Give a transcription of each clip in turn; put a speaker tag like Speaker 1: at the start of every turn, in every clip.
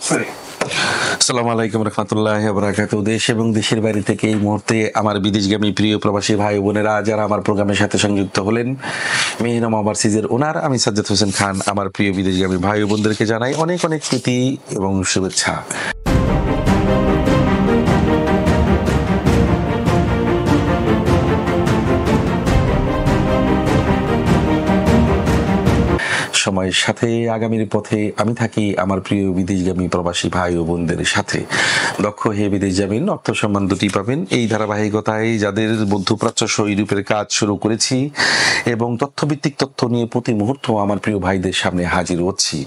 Speaker 1: আসসালামু আলাইকুম রহমতুল্লাহি ওয়া বারাকাতুহু। দেশ এবং দেশের বাইরে থেকে এই মুহূর্তে আমার বিদেশগামী প্রিয় প্রবাসী ভাই বোনেরা যারা আমার প্রোগ্রামের সাথে সংযুক্ত হলেন, মেহনাম ওভারসিজের ওনার আমি সাজ্জাদ হোসেন খান আমার প্রিয় বিদেশগামী ভাই বোনদেরকে জানাই অনেক অনেক প্রীতি এবং শুভেচ্ছা। সময়ের সাথে আগামীর পথে আমি থাকি আমার প্রিয় বিদেশগামী প্রবাসী ভাই ও বোনদের সাথে। দক্ষ হে বিদেশ যাবেন, অর্থ সম্মান দুটি পাবেন। এই ধারাবাহিকতায় যাদের মধ্যপ্রাচ্য সহ ইউরোপের কাজ শুরু করেছি এবং তথ্যভিত্তিক তথ্য নিয়ে প্রতি মুহূর্ত আমার প্রিয় ভাইদের সামনে হাজির হচ্ছি।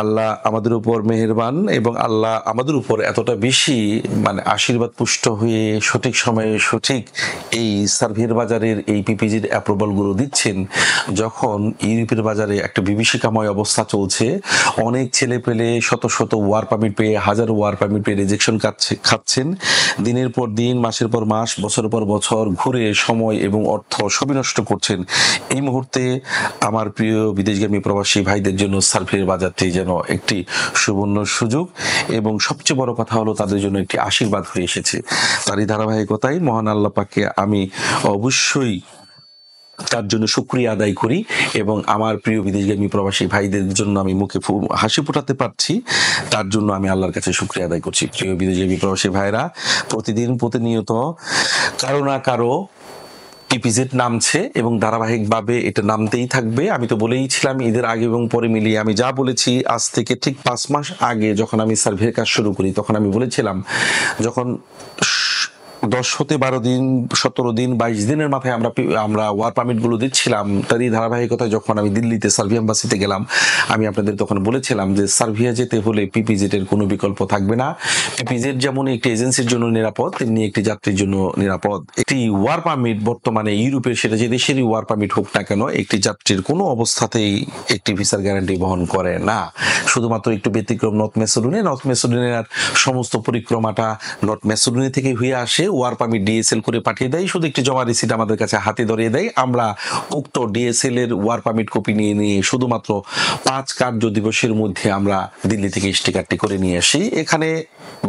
Speaker 1: আল্লাহ আমাদের উপর মেহেরবান এবং আল্লাহ আমাদের উপর এতটা বেশি আশীর্বাদ পুষ্ট হয়ে সঠিক সময়ে সঠিক এই সার্ভের বাজারের এই পিপিজির অ্যাপ্রুভালগুলো দিচ্ছেন। যখন ইউরোপের বাজারে একটা বিভীষিকাময় অবস্থা চলছে, অনেক ছেলে পেলে শত শত ওয়ার পারমিট পেয়ে, হাজার ওয়ার পারমিট পেয়ে রিজেকশন খাচ্ছেন। দিনের পর দিন, মাসের পর মাস, বছরের পর বছর ঘুরে সময় এবং অর্থ সবই নষ্ট করছেন। এই মুহূর্তে আমার প্রিয় বিদেশগামী প্রবাসী ভাইদের জন্য সার্ভের বাজারটি যেন একটি সুবর্ণ সুযোগ এবং সবচেয়ে বড় কথা হলো তাদের জন্য একটি আশীর্বাদ হয়ে এসেছে। তারই ধারাবাহিকতায় মহান আল্লাহ পাককে আমি অবশ্যই তার জন্য শুকরিয়া আদায় করি এবং আমার প্রিয় বিদেশগামী প্রবাসী ভাইদের জন্য আমি মুখে হাসি ফোটাতে পারছি, তার জন্য আমি আল্লাহর কাছে শুকরিয়া আদায় করছি। প্রিয় বিদেশগামী প্রবাসী ভাইরা, প্রতিদিন প্রতিনিয়ত কারো না কারো পিপিজেড নামছে এবং ধারাবাহিকভাবে এটা নামতেই থাকবে। আমি তো বলেইছিলাম ঈদের আগে এবং পরে মিলিয়ে আমি যা বলেছি, আজ থেকে ঠিক 5 মাস আগে যখন আমি সার্ভের কাজ শুরু করি তখন আমি বলেছিলাম, যখন 10 হতে 12 দিন, 17 দিন, 22 দিনের মাথায় আমরা ওয়ার পারমিট গুলো দিচ্ছিলাম। তারই ধারাবাহিকতায় যখন আমি দিল্লিতে সার্বিয়া এম্বাসিতে গেলাম, আমি আপনাদের তখন বলেছিলাম যে সার্বিয়া যেতে হলে পিপিজেড এর কোনো বিকল্প থাকবে না। পিপিজেড যেমন একটি এজেন্সির জন্য নিরাপদ, তেমনি একটি যাত্রীর জন্য নিরাপদ। একটি ওয়ার পারমিট বর্তমানে ইউরোপের, সেটা যে দেশেরই ওয়ার পারমিট হোক না কেন, একটি যাত্রীর কোনো অবস্থাতেই একটি ভিসার গ্যারান্টি বহন করে না। শুধুমাত্র একটু ব্যতিক্রম নর্থ ম্যাসেডোনিয়ার সমস্ত পরিক্রমাটা নর্থ ম্যাসেডোনিয়া থেকে হয়ে আসে। ওয়ার পারমিট ডিএসএল করে পাঠিয়ে দেয়, শুধু একটি জমা রিসিট আমাদের কাছে হাতে ধরিয়ে দেয়। আমরা উক্ত ডিএসএল এর ওয়ার পারমিট কপি নিয়ে শুধুমাত্র 5 কার্য দিবসের মধ্যে আমরা দিল্লি থেকে স্টিকারটি করে নিয়ে আসি। এখানে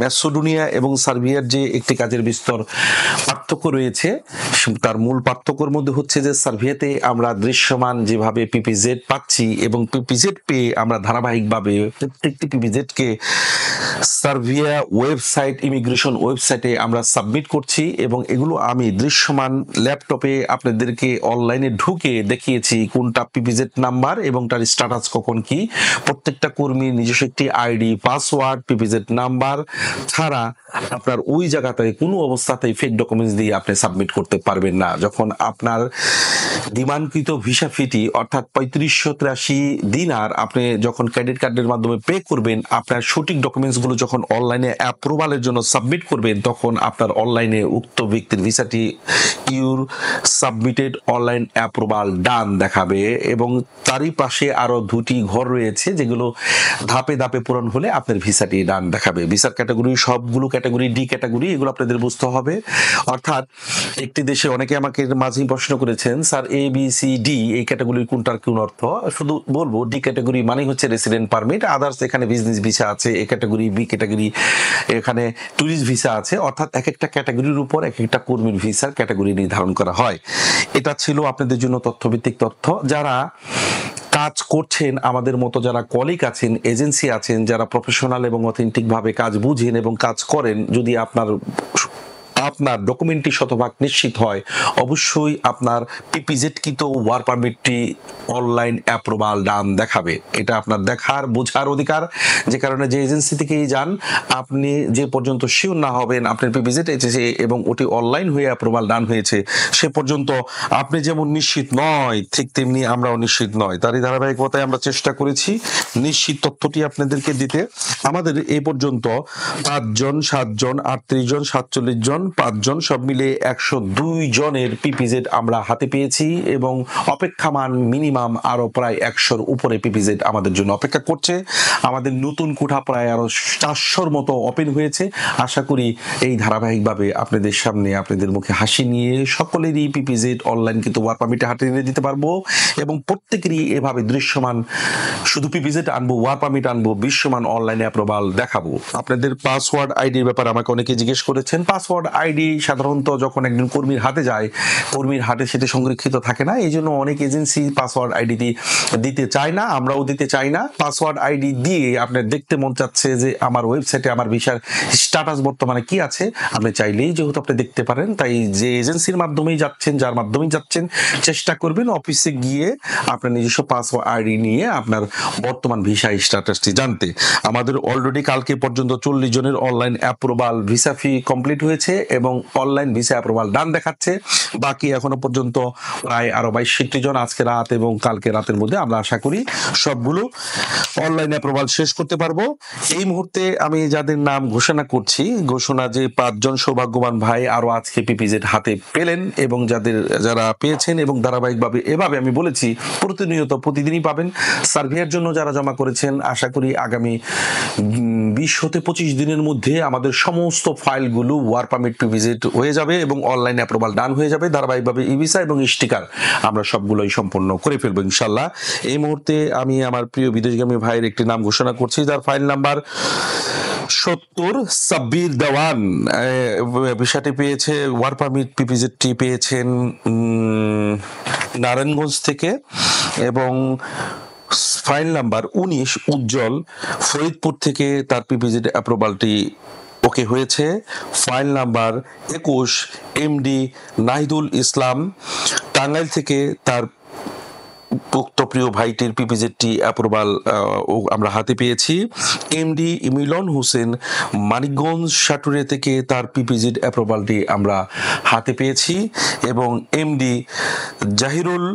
Speaker 1: ম্যাসেডোনিয়া এবং সার্বিয়ার যে একটি কাজের বিস্তর পার্থক্য রয়েছে, তার মূল পার্থক্যর মধ্যে হচ্ছে যে সার্বিয়াতে আমরা দৃশ্যমান যেভাবে পিপিজেড পাচ্ছি এবং পিপিজেড পেয়ে আমরা ধারাবাহিকভাবে প্রত্যেকটি পিপিজেডকে সার্বিয়া ওয়েবসাইট, ইমিগ্রেশন ওয়েবসাইটে আমরা সাবমিট করছি এবং এগুলো আমি দৃশ্যমান ল্যাপটপে আপনাদেরকে অনলাইনে ঢুকে দেখিয়েছি কোনটা পিপিজেড নাম্বার এবং তার স্ট্যাটাস কখন কি। প্রত্যেকটা কর্মীর নিজস্ব একটি আইডি, পাসওয়ার্ড, পিপিজেড নাম্বার ছাড়া আপনার ওই জায়গাতে কোনো অবস্থাতেই ফেক ডকুমেন্টস দিয়ে আপনি সাবমিট করতে পারবেন না। যখন আপনার ডিমান্ডকৃত ভিসা ফিটি অর্থাৎ 3583 দিনার আপনি যখন ক্রেডিট কার্ডের মাধ্যমে পে করবেন, আপনার সঠিক ডকুমেন্টস গুলো যখন অনলাইনে অ্যাপ্রুভালের জন্য সাবমিট করবেন, তখন আপনার অনলাইনে উক্ত ব্যক্তির ভিসাটি ইউর সাবমিটেড অনলাইন অ্যাপ্রুভাল ডান দেখাবে এবং তারই পাশে আরো 2টি ঘর রয়েছে যেগুলো ধাপে ধাপে পূরণ হলে আপনার ভিসাটি ডান দেখাবে। ভিসার ক্যাটাগরি সবগুলো ক্যাটাগরি ডি ক্যাটাগরি, এগুলো আপনাদের বুঝতে হবে। অর্থাৎ একটি দেশে অনেকে আমাকে মাঝেই প্রশ্ন করেছেন, sir A B C D এই ক্যাটাগরির কোনটার কোন অর্থ? শুধু বলবো ডি ক্যাটাগরি মানে হচ্ছে রেসিডেন্ট পারমিট, আদার্স এখানে বিজনেস ভিসা আছে। এ ক্যাটাগরি, বি ক্যাটাগরি এখানে ট্যুরিস্ট ভিসা আছে। অর্থাৎ এক একটা ক্যাটাগরির উপর এক একটা কর্মীর ভিসার ক্যাটাগরি নির্ধারণ করা হয়। এটা ছিল আপনাদের জন্য তথ্যভিত্তিক তথ্য। যারা কাজ করছেন, আমাদের মতো যারা কলিগ আছেন, এজেন্সি আছেন, যারা প্রফেশনাল এবং অথেন্টিক ভাবে কাজ বুঝেন এবং কাজ করেন, যদি আপনার ডকুমেন্টটি শতভাগ নিশ্চিত হয়, অবশ্যই আপনার পিপিজেড কিন্তু ওয়ার পারমিটটি অনলাইন অ্যাপ্রুভাল ডান দেখাবে। এটা আপনার দেখার বোঝার অধিকার। যে কারণে যে এজেন্সি থেকেই যান, আপনি যে পর্যন্ত শিওর না হবেন আপনার পিপিজেড এসেছে এবং ওটি অনলাইন হয়ে অ্যাপ্রুভাল ডান হয়েছে, সে পর্যন্ত আপনি যেমন নিশ্চিত নয়, ঠিক তেমনি আমরাও নিশ্চিত নয়। তারই ধারাবাহিকতায় আমরা চেষ্টা করেছি নিশ্চিত তথ্যটি আপনাদেরকে দিতে। আমাদের এই পর্যন্ত 5 জন, 7 জন, 38 জন, 47 জন 5 জন সব মিলে 102 জনের পিপিজেড আমরা হাতে পেয়েছি এবং অপেক্ষামান মিনিমাম আরো প্রায় 100-র উপরে পিপিজেড আমাদের জন্য অপেক্ষা করছে। আমাদের নতুন কোঠা প্রায় আরো 400-র মতো ওপেন হয়েছে। আশা করি এই ধারাবাহিকভাবে আপনাদের সামনে আপনাদের মুখে হাসি নিয়ে সকলেরই পিপিজেড অনলাইন কিন্তু ওয়ার্ক পারমিটে হাতে এনে দিতে পারবো এবং প্রত্যেকেরই এভাবে দৃশ্যমান শুধু পিপিজেড আনবো, ওয়ার্ক পারমিট আনবো, বিশ্বমান অনলাইনে অ্যাপ্রুভাল দেখাবো। আপনাদের পাসওয়ার্ড আইডির ব্যাপারে আমাকে অনেকে জিজ্ঞেস করেছেন। পাসওয়ার্ড আইডি সাধারণত যখন একজন কর্মীর হাতে যায়, কর্মীর হাতে সেটি সংরক্ষিত থাকে না, এই জন্য অনেক এজেন্সি পাসওয়ার্ড আইডি দিতে চায় না, আমরাও দিতে চাই না। পাসওয়ার্ড আইডি দিয়ে আপনার দেখতে মন চাচ্ছে যে আমার ওয়েবসাইটে আমার ভিসার স্ট্যাটাস বর্তমানে কি আছে, আপনি চাইলেই যেহেতু আপনি দেখতে পারেন। তাই যে এজেন্সির মাধ্যমেই যাচ্ছেন, যার মাধ্যমেই যাচ্ছেন, চেষ্টা করবেন অফিসে গিয়ে আপনার নিজস্ব পাসওয়ার্ড আইডি নিয়ে আপনার বর্তমান ভিসা স্ট্যাটাসটি জানতে। আমাদের অলরেডি কালকে পর্যন্ত 40 জনের অনলাইন অ্যাপ্রুভাল ভিসা ফি কমপ্লিট হয়েছে এবং অনলাইন ভিসা অ্যাপ্রুভাল ডান দেখাচ্ছে। বাকি এখনো পর্যন্ত প্রায় আরো 62 জন আজকে রাত এবং কালকে রাতের মধ্যে আমরা আশা করি সবগুলো অনলাইন অ্যাপ্রুভাল শেষ করতে পারবো। এই মুহূর্তে আমি যাদের নাম ঘোষণা করছি, ঘোষণা যে 5 জন সৌভাগ্যবান ভাই আরো আজকে পিপিজেড হাতে পেলেন এবং যারা পেয়েছেন এবং ধারাবাহিকভাবে এভাবে আমি বলেছি প্রতিনিয়ত প্রতিদিনই পাবেন। সার্ভের জন্য যারা জমা করেছেন আশা করি আগামী 20 হতে 25 দিনের মধ্যে আমাদের সমস্ত ফাইলগুলো ওয়ার্ক পারমিট পিপিজেড হয়ে যাবে এবং অনলাইন অ্যাপ্রুভাল ডান হয়ে যাবে। ধারাবাহিকভাবে ই ভিসা এবং স্টিকার আমরা সবগুলোই সম্পন্ন করে ফেলবো ইনশাল্লাহ। এই মুহূর্তে আমি আমার প্রিয় বিদেশগামী ভাইয়ের একটি নাম ঘোষণা করছি, যার ফাইল নাম্বার 70 সাব্বির দেওয়ান। ভিসাটি পেয়েছে, ওয়ার্ক পারমিট পিপিজেডটি পেয়েছেন নারায়ণগঞ্জ থেকে এবং ফাইল নাম্বার 19 উজ্জ্বল ফরিদপুর থেকে তার পিপিজেড অ্যাপ্রুভালটি ওকে হয়েছে। ফাইল নাম্বার 21 এমডি নাহিদুল ইসলাম টাঙ্গাইল থেকে তার উক্ত প্রিয় ভাইটির পিপিজেডটি অ্যাপ্রুভাল আমরা হাতে পেয়েছি। এমডি মিলন হোসেন মানিকগঞ্জ সাটুরে থেকে তার পিপিজেড অ্যাপ্রুভালটি আমরা হাতে পেয়েছি এবং এমডি জাহিরুল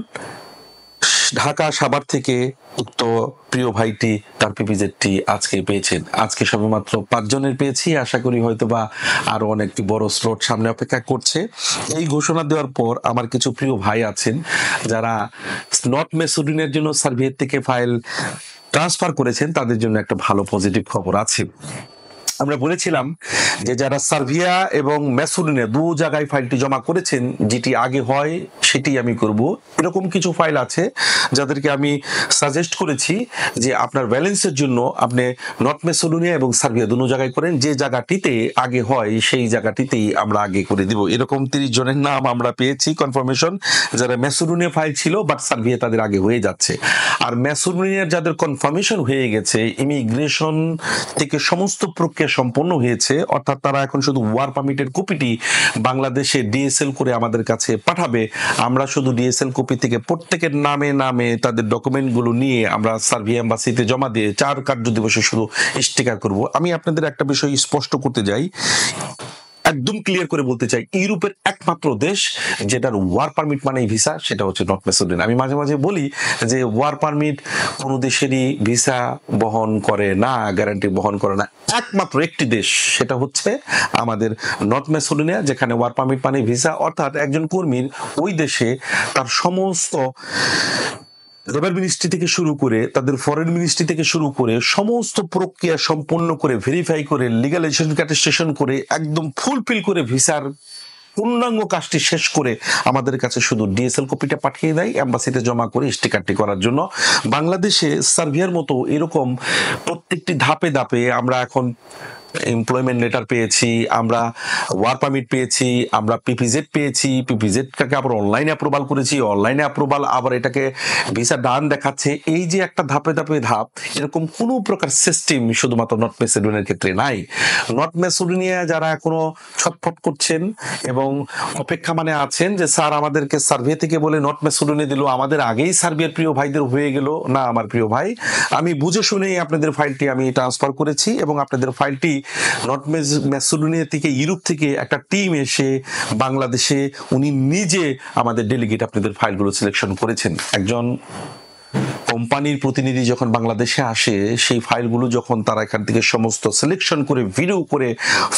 Speaker 1: ঢাকা সাভার থেকে উক্ত প্রিয় ভাইটি তার পিপিজেডটি আজকে পেয়েছেন। আজকে সবেমাত্র 5 জনের পেয়েছি, আশা করি হয়তোবা আরো অনেক বড় স্লট সামনে অপেক্ষা করছে। এই ঘোষণা দেওয়ার পর আমার কিছু প্রিয় ভাই আছেন যারা নর্থ মেসিডোনিয়ার জন্য সার্বিয়া থেকে ফাইল ট্রান্সফার করেছেন, তাদের জন্য একটা ভালো পজিটিভ খবর আছে। আমরা বলেছিলাম যে যারা সার্বিয়া এবং মেসিডোনিয়া দু জায়গায় ফাইলটি জমা করেছেন, যেটি আগে হয় সেটি আমি করব। এরকম কিছু ফাইল আছে যাদেরকে আমি সাজেস্ট করেছি যে আপনার ব্যালেন্সের জন্য আপনি নর্থ মেসিডোনিয়া এবং সার্বিয়া দুটো জায়গায় করেন, যে জায়গাটিতে আগে হয় সেই জায়গাটিতেই আমরা আগে করে দিব। এরকম 30 জনের নাম আমরা পেয়েছি কনফার্মেশন, যারা মেসিডোনিয়া ফাইল ছিল বাট সার্বিয়া তাদের আগে হয়ে যাচ্ছে। আর মেসিডোনিয়ার যাদের কনফার্মেশন হয়ে গেছে, ইমিগ্রেশন থেকে সমস্ত প্রক্রিয়া সম্পন্ন হয়েছে, অর্থাৎ তারা এখন শুধু ওয়ার্ক পারমিটের কপিটি বাংলাদেশে ডিএসএল করে আমাদের কাছে পাঠাবে। আমরা শুধু ডিএসএল কপি থেকে প্রত্যেকের নামে নামে তাদের ডকুমেন্টগুলো নিয়ে আমরা সার্বিয়া এম্বাসিতে জমা দিয়ে 4 কার্য দিবসে শুধু স্টিকার করব। আমি আপনাদের একটা বিষয় স্পষ্ট করতে যাই, একদম ক্লিয়ার করে বলতে চাই, ইউরোপের একমাত্র দেশ যেটার ওয়ার্ক পারমিট মানে ভিসা, সেটা হচ্ছে নর্থ মেসিডোনিয়া। আমি মাঝে মাঝে বলি যে ওয়ার্ক পারমিট কোনো দেশেরই ভিসা বহন করে না, গ্যারান্টি বহন করে না। একমাত্র একটি দেশ, সেটা হচ্ছে আমাদের নর্থ মেসিডোনিয়া, যেখানে ওয়ার্ক পারমিট মানে ভিসা, অর্থাৎ একজন কর্মীর ওই দেশে তার সমস্ত লেবার মিনিস্ট্রি থেকে শুরু করে তাদের ফরেন মিনিস্ট্রি থেকে শুরু করে সমস্ত প্রক্রিয়া সম্পন্ন করে ভেরিফাই করে লিগালাইজেশন অ্যাটেস্টেশন করে একদম ফুলফিল করে ভিসার পূর্ণাঙ্গ কাজটি শেষ করে আমাদের কাছে শুধু ডিএসএল কপিটা পাঠিয়ে দেয় এম্বাসিতে জমা করে স্টিকারটি করার জন্য। বাংলাদেশে সার্বিয়ার মতো এরকম প্রত্যেকটি ধাপে ধাপে আমরা এখন এমপ্লয়মেন্ট লেটার পেয়েছি, আমরা ওয়ার্ক পারমিট পেয়েছি, আমরা পিপিজেড পেয়েছি, পিপিজেডটাকে আবার অনলাইনে অ্যাপ্রুভাল করেছি, অনলাইনে অ্যাপ্রুভাল আবার এটাকে ভিসা ডান দেখাচ্ছে। এই যে একটা ধাপে ধাপে ধাপ, এরকম কোনো প্রকার সিস্টেম শুধুমাত্র নর্থ মেসিডোনিয়ার ক্ষেত্রে নাই। নর্থ মেসিডোনিয়া যারা এখনো ছটফট করছেন এবং অপেক্ষা মানে আছেন যে স্যার আমাদেরকে সার্ভে থেকে বলে নর্থ মেসিডোনিয়া দিল, আমাদের আগেই সার্বিয়ার প্রিয় ভাইদের হয়ে গেল, না আমার প্রিয় ভাই, আমি বুঝে শুনেই আপনাদের ফাইলটি আমি ট্রান্সফার করেছি এবং আপনাদের ফাইলটি নর্থ মেসিডোনিয়া থেকে ইউরোপ থেকে একটা টিম এসে বাংলাদেশে উনি নিজে আমাদের ডেলিগেট আপনাদের ফাইলগুলো সিলেকশন করেছেন। একজন কোম্পানির প্রতিনিধি যখন বাংলাদেশে আসে, সেই ফাইলগুলো যখন তারা এখান থেকে সমস্ত সিলেকশন করে ভিডিও করে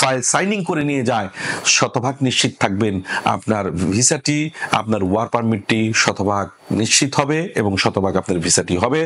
Speaker 1: ফাইল সাইনিং করে নিয়ে যায়, শতভাগ নিশ্চিত থাকবেন আপনার ভিসাটি, আপনার ওয়ার্ক পারমিটটি শতভাগ নিশ্চিত হবে এবং শতভাগ আপনার ভিসাটি হবে।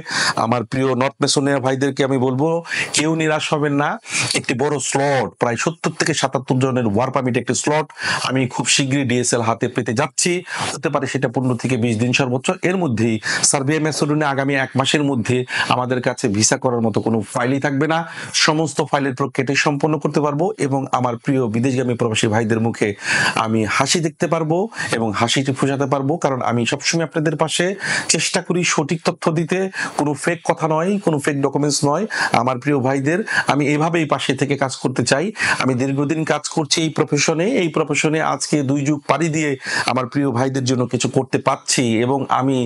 Speaker 1: আমার প্রিয় নর্থ মেসোনিয়া ভাইদেরকে আমি বলবো, কেউ নিরাশ হবেন না। একটি বড় স্লট, প্রায় 70 থেকে 77 জনের ওয়ার্ক পারমিট একটি স্লট আমি খুব শীঘ্রই ডিএসএল হাতে পেতে যাচ্ছি। হতে পারে সেটা 15 থেকে 20 দিন সর্বোচ্চ। এর মধ্যেই সার্বিয়া ম্যাসেডোনিয়া আগামী 1 মাসের মধ্যে আমাদের কাছে ভিসা করার মতো কোনো ফাইলই থাকবে না। সমস্ত ফাইলের প্রক্রিয়াটি সম্পন্ন করতে পারবো এবং আমার প্রিয় বিদেশগামী প্রবাসী ভাইদের মুখে আমি হাসি দেখতে পারবো এবং হাসিটি ফোটাতে পারবো, কারণ আমি সবসময় আপনাদের পাশে চেষ্টা করি সঠিক তথ্য দিতে, কোনো ফেক কথা নয়, কোনো ফেক ডকুমেন্টস নয়। আমার প্রিয় ভাইদের আমি এভাবেই পাশে থেকে কাজ করতে চাই। আমি দীর্ঘদিন কাজ করছি এই প্রফেশনে আজকে 2 যুগ পাড়ি দিয়ে আমার প্রিয় ভাইদের জন্য কিছু করতে পারছি এবং আমি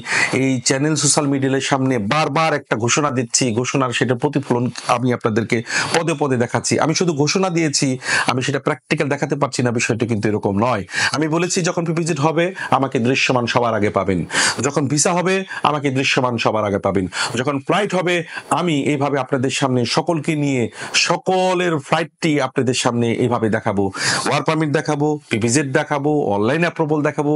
Speaker 1: এই চ্যানেল সোশ্যাল মিডিয়ার সামনে বারবার একটা ঘোষণা দিচ্ছি, ঘোষণার সেটা প্রতিফলন আমি আপনাদেরকে পদে পদে দেখাচ্ছি। আমি শুধু ঘোষণা দিয়েছি, আমি সেটা প্র্যাকটিক্যাল দেখাতে পারছি না, বিষয়টা কিন্তু এরকম নয়। আমি বলেছি যখন ভিজিট হবে আমাকে দৃশ্যমান সবার আগে পাবেন, যখন ভিসা হবে আমাকে দৃশ্যমান সবার আগে পাবেন, যখন ফ্লাইট হবে আমি এইভাবে আপনাদের সামনে সকলকে নিয়ে সকলের ফ্লাইটটি আপনাদের সামনে এইভাবে দেখাবো। ওয়ার্ক পারমিট দেখাবো, ভিজিট দেখাবো, অনলাইন অ্যাপ্রুভাল দেখাবো,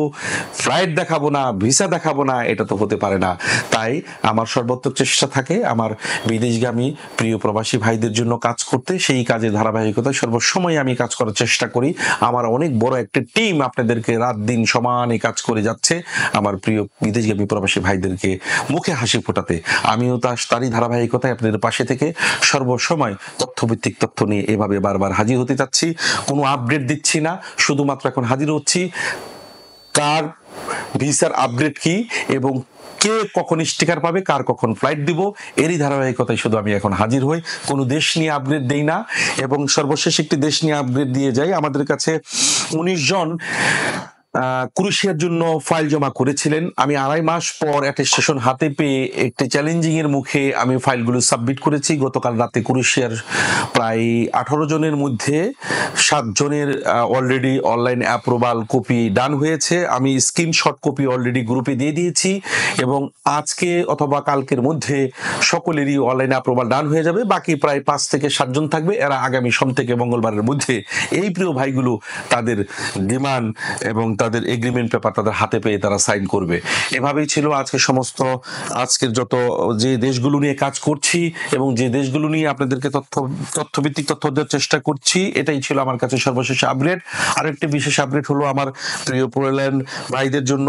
Speaker 1: ফ্লাইট দেখাবো না, ভিসা দেখাবো না, এটা তো হতে পারে না। তাই আমার সর্বোচ্চ চেষ্টা থাকে আমার বিদেশগামী প্রিয় প্রবাসী ভাইদের জন্য কাজ করতে। সেই কাজের ধারাবাহিকতায় সর্বসময় আমি কাজ করার চেষ্টা করি। আমার অনেক বড় একটা টিম আপনাদেরকে রাত দিন সমানে কাজ করে যাচ্ছে আমার প্রিয় বিদেশগামী প্রবাসী ভাইদেরকে মুখে হাসি ফোটাতে। আমিও তারই ধারাবাহিকতায় আপনাদের পাশে থেকে সর্বসময় তথ্যভিত্তিক তথ্য নিয়ে এভাবে বারবার হাজির হতে চাচ্ছি। কোনো আপডেট দিচ্ছি না, শুধুমাত্র এখন হাজির হচ্ছি কার ভিসার আপডেট কি এবং কে কখন স্টিকার পাবে, কার কখন ফ্লাইট দিব, এরই ধারাবাহিকতায় শুধু আমি এখন হাজির হই। কোনো দেশ নিয়ে আপডেট দেই না এবং সর্বশেষ একটি দেশ নিয়ে আপডেট দিয়ে যাই। আমাদের কাছে 19 জন ক্রোয়েশিয়ার জন্য ফাইল জমা করেছিলেন। আমি 2.5 মাস পর অ্যাটেস্টেশন হাতে পেয়ে একটি চ্যালেঞ্জিং এর মুখে আমি ফাইলগুলো সাবমিট করেছি। গতকাল রাতে ক্রোয়েশিয়ার প্রায় 18 জনের মধ্যে 7 জনের অলরেডি অনলাইন অ্যাপ্রুভাল কপি ডান হয়েছে। আমি স্ক্রিনশট কপি অলরেডি গ্রুপে দিয়ে দিয়েছি এবং আজকে অথবা কালকের মধ্যে সকলেরই অনলাইন অ্যাপ্রুভাল ডান হয়ে যাবে। বাকি প্রায় 5 থেকে 7 জন থাকবে, এরা আগামী সোম থেকে মঙ্গলবারের মধ্যে এই প্রিয় ভাইগুলো তাদের ডিমান্ড এবং তাদের এগ্রিমেন্ট পেপার তাদের হাতে পেয়ে তারা সাইন করবে। এভাবেই ছিল আজকের যত যে দেশগুলো নিয়ে কাজ করছি এবং যে দেশগুলো নিয়ে আপনাদেরকে তথ্যভিত্তিক তথ্য দেওয়ার চেষ্টা করছি, এটাই ছিল আমার কাছে সর্বশেষ আপডেট। আরেকটি বিশেষ আপডেট হলো আমার প্রিয় পোল্যান্ড ভাইদের জন্য।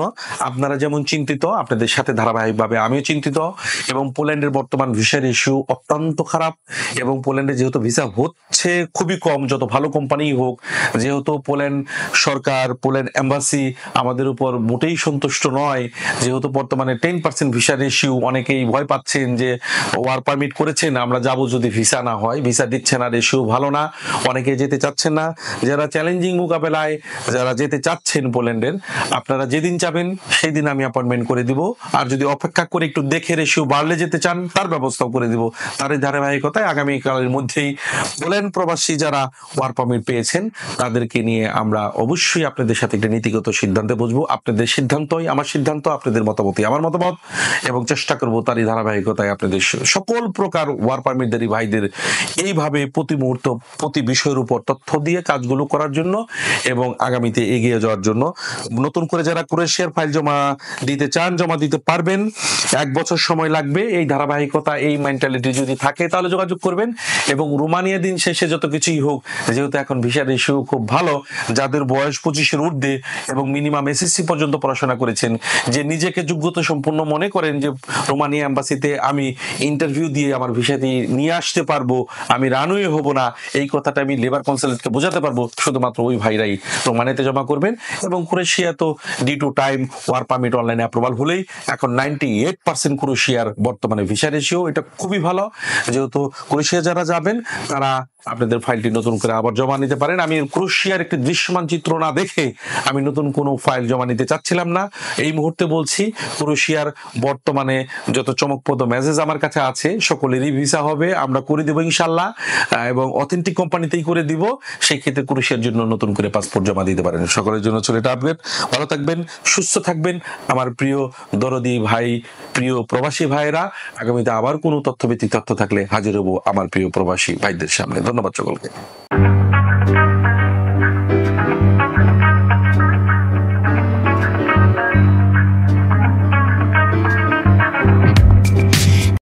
Speaker 1: আপনারা যেমন চিন্তিত, আপনাদের সাথে ধারাবাহিকভাবে আমিও চিন্তিত এবং পোল্যান্ডের বর্তমান ভিসার ইস্যু অত্যন্ত খারাপ এবং পোল্যান্ডে যেহেতু ভিসা হচ্ছে খুবই কম, যত ভালো কোম্পানি হোক, যেহেতু পোল্যান্ড সরকার, পোল্যান্ড এম্বাসি আমাদের উপর মোটেই সন্তুষ্ট নয়, যেহেতু বর্তমানে 10% ভিসার ইস্যু, অনেকেই ভয় পাচ্ছেন যে ওয়ার্ক পারমিট করেছেন আমরা যাব যদি ভিসা না হয়, ভিসা দিচ্ছে না, রেশিও ভালো না, অনেকে যেতে চাচ্ছেন না। যারা চ্যালেঞ্জিং মোকাবেলায় যারা যেতে চাচ্ছেন পোল্যান্ডের, আপনারা যেদিন যাবেন সেই দিন আমি অ্যাপয়েন্টমেন্ট করে দিব, আর যদি অপেক্ষা করে একটু দেখে রেশিও বাড়লে যেতে চান তার ব্যবস্থাও করে দিব। তার এই ধারাবাহিকতায় আগামীকালের মধ্যেই পোল্যান্ড প্রবাসী যারা ওয়ার্ক পারমিট পেয়েছেন তাদেরকে নিয়ে আমরা অবশ্যই আপনাদের সাথে একটা নীতিগত সিদ্ধান্তে বুঝবো। আপনাদের সিদ্ধান্তই আমার সিদ্ধান্ত, আপনাদের মতামতই আমার মতামত, এবং চেষ্টা করবো তারই ধারাবাহিকতায় আপনাদের সকল প্রকার ওয়ার্ক পারমিটধারী ভাইদের এইভাবে প্রতি মুহূর্ত প্রতি বিষয়ের উপর তথ্য দিয়ে কাজগুলো করার জন্য এবং আগামীতে এগিয়ে যাওয়ার জন্য। নতুন করে যারা ক্রোয়েশিয়ার ফাইল জমা দিতে চান জমা দিতে পারবেন, 1 বছর সময় লাগবে। এই ধারাবাহিকতা এই মেন্টালিটি যদি থাকে তাহলে যোগাযোগ করবেন। এবং রোমানিয়া দিন শেষে যত কিছুই হোক, যেহেতু এখন ভিসার ইস্যু খুব ভালো, যাদের বয়স 25-এর ঊর্ধ্বে এবং মিনিমাম এসএসসি পর্যন্ত পড়াশোনা করেছেন, যে নিজেকে যোগ্যতা সম্পূর্ণ মনে করেন যে রোমানিয়া এম্বাসিতে আমি ইন্টারভিউ দিয়ে আমার ভিসাটি নিয়ে আসতে পারবো, আমি রানওয়ে হব না, এই কথাটা আমি লেবার কনসালটেন্টকে বোঝাতে পারবো, শুধুমাত্র ওই ভাইরাই রোমানিয়াতে জমা করবেন। এবং ক্রোয়েশিয়া তো D to time work permit online approval হলেই এখন 98% ক্রোয়েশিয়ার বর্তমানে ভিসা রেশিও, এটা খুবই ভালো। যেহেতু ক্রোয়েশিয়া যারা যাবেন তারা আপনাদের ফাইলটি নতুন করে আবার জমা নিতে পারেন। আমি ক্রোয়েশিয়ার একটি দৃশ্যমান চিত্র না দেখে আমি নতুন নতুন কোনো ফাইল জমা নিতে চাচ্ছিলাম না। এই মুহূর্তে বলছি, ক্রোয়েশিয়ার বর্তমানে যত চমকপ্রদ মেসেজ আমার কাছে আছে সকলেরই ভিসা হবে, আমরা করে দেবো ইনশাল্লাহ, এবং অথেন্টিক কোম্পানিতেই করে দিব। সেই ক্ষেত্রে ক্রোয়েশিয়ার জন্য নতুন করে পাসপোর্ট জমা দিতে পারেন। সকলের জন্য চলে এটা আপডেট। ভালো থাকবেন, সুস্থ থাকবেন আমার প্রিয় দরদি ভাই, প্রিয় প্রবাসী ভাইয়েরা। আগামীতে আবার কোনো তথ্যভিত্তিক তথ্য থাকলে হাজির হব আমার প্রিয় প্রবাসী ভাইদের সামনে। ধন্যবাদ সকলকে।